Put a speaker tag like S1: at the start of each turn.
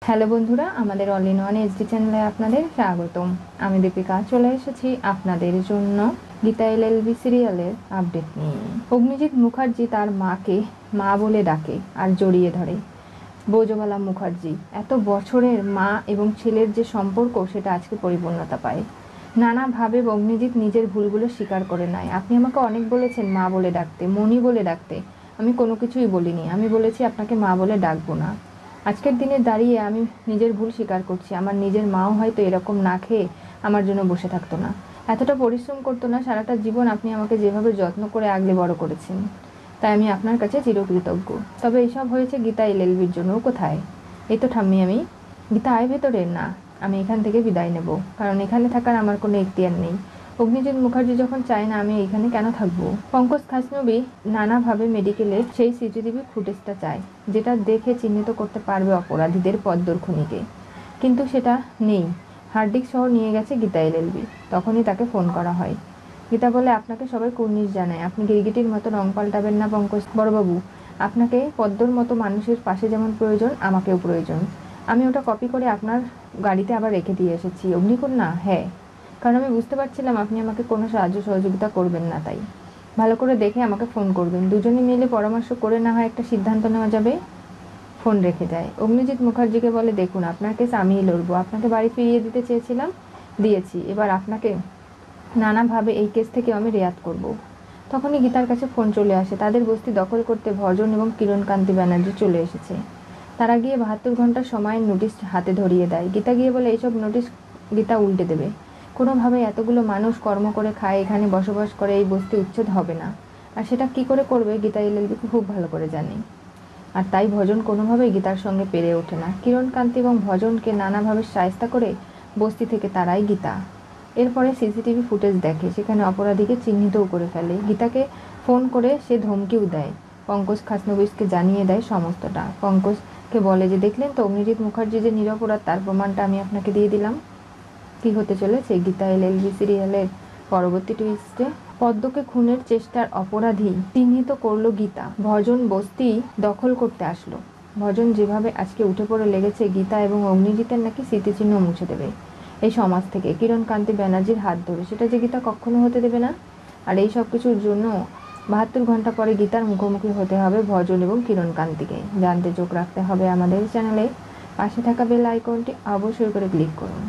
S1: Hello বন্ধুরা, আমাদের all in one HD চ্যানেলে আপনাদের স্বাগতম। আমি দীপিকা চলে এসেছি আপনাদের জন্য গীতা এলএলবি সিরিয়ালের আপডেট নিয়ে। অগ্নিজিৎ মুখার্জি তার মাকে মা বলে ডাকে আর জড়িয়ে ধরে। ব্রজবালা মুখার্জি এত বছরের মা এবং ছেলের যে সম্পর্ক, সেটা আজকে পরিপূর্ণতা পায়। নানাভাবে অগ্নিজিৎ নিজের ভুলগুলো স্বীকার করে নেয়। আপনি আমাকে অনেক বলেছেন মা বলে ডাকতে, মণি বলে ডাকতে, আমি কোনো কিছুই বলিনি। আমি বলেছি আপনাকে মা বলে ডাকবো না। আজকের দিনে দাঁড়িয়ে আমি নিজের ভুল স্বীকার করছি। আমার নিজের মাও হয়তো এরকম না খেয়ে আমার জন্য বসে থাকতো না, এতটা পরিশ্রম করতো না। সারাটা জীবন আপনি আমাকে যেভাবে যত্ন করে আগলে বড় করেছেন, তাই আমি আপনার কাছে চিরকৃতজ্ঞ। তবে এইসব হয়েছে গীতা এলএলবির জন্য। কোথায়? এই তো ঠাম্মি, আমি গীতা আয় ভেতরে না। আমি এখান থেকে বিদায় নেব, কারণ এখানে থাকার আমার কোনো এখতিয়ার নেই। অগ্নিজিৎ মুখার্জি যখন চায় না, আমি এইখানে কেন থাকবো? পঙ্কজ খাসনবী নানাভাবে মেডিকেলের সেই সিসিটিভি ফুটেজটা চায়, যেটা দেখে চিহ্নিত করতে পারবে অপরাধীদের পদ্মর খুনিকে, কিন্তু সেটা নেই। হার্ড ডিস্ক সহ নিয়ে গেছে গীতা এলএলবি। তখনই তাকে ফোন করা হয়। গীতা বলে, আপনাকে সবাই কুর্নিশ জানায়, আপনি গিরগিটির মতো রং পাল্টাবেন না পঙ্কজ বড়বাবু। আপনাকে পদ্মর মতো মানুষের পাশে যেমন প্রয়োজন, আমাকেও প্রয়োজন। আমি ওটা কপি করে আপনার গাড়িতে আবার রেখে দিয়ে এসেছি। অগ্নিকন্যা? হ্যাঁ, কারণ আমি বুঝতে পারছিলাম আপনি আমাকে কোনো সাহায্য সহযোগিতা করবেন না, তাই ভালো করে দেখে আমাকে ফোন করবেন। দুজনে মিলে পরামর্শ করে না হয় একটা সিদ্ধান্ত নেওয়া যাবে। ফোন রেখে যায়। অগ্নিজিৎ মুখার্জিকে বলে, দেখুন, আপনার কেস আমিই লড়বো। আপনাকে বাড়ি ফিরিয়ে দিতে চেয়েছিলাম, দিয়েছি। এবার আপনাকে নানাভাবে এই কেস থেকে আমি রেয়াত করব। তখনই গীতার কাছে ফোন চলে আসে। তাদের বস্তি দখল করতে ভজন এবং কিরণকান্তি ব্যানার্জি চলে এসেছে। তারা গিয়ে 72 ঘন্টার সময়ের নোটিশ হাতে ধরিয়ে দেয়। গীতা গিয়ে বলে, এইসব নোটিশ গীতা উল্টে দেবে। কোনোভাবে এতগুলো মানুষ কর্ম করে খায়, এখানে বসবাস করে, এই বস্তি উচ্ছেদ হবে না। আর সেটা কি করে করবে গীতা এলএলবি খুব ভালো করে জানে। আর তাই ভজন কোনোভাবেই গীতার সঙ্গে পেরে ওঠে না। কিরণকান্তি এবং ভজনকে নানাভাবে শায়েস্তা করে বস্তি থেকে তারাই গীতা। এরপরে সিসিটিভি ফুটেজ দেখে, সেখানে অপরাধীকে চিহ্নিতও করে ফেলে। গীতাকে ফোন করে সে ধমকিও দেয়। পঙ্কজ খাসনবিসকে জানিয়ে দেয় সমস্তটা। পঙ্কজকে বলে যে, দেখলেন তো অগ্নিজিৎ মুখার্জি যে নিরপরাধ, তার প্রমাণটা আমি আপনাকে দিয়ে দিলাম। কি হতে চলেছে গীতা এলএলবি সিরিয়ালের পরবর্তী টুইস্টে? পদ্মকে খুনের চেষ্টার অপরাধী চিহ্নিত করলো গীতা। ভজন বস্তি দখল করতে আসলো। ভজন যেভাবে আজকে উঠে পড়ে লেগেছে, গীতা এবং অগ্নিজিতের নাকি স্মৃতিচিহ্ন মুছে দেবে এই সমাজ থেকে কিরণকান্তি ব্যানার্জির হাত ধরে, সেটা যে গীতা কখনো হতে দেবে না। আর এই সব কিছুর জন্য 72 ঘন্টা পরে গীতার মুখোমুখি হতে হবে ভজন এবং কিরণকান্তিকে। জানতে চোখ রাখতে হবে আমাদের চ্যানেলে। পাশে থাকা বেল আইকনটি অবশ্যই করে ক্লিক করুন।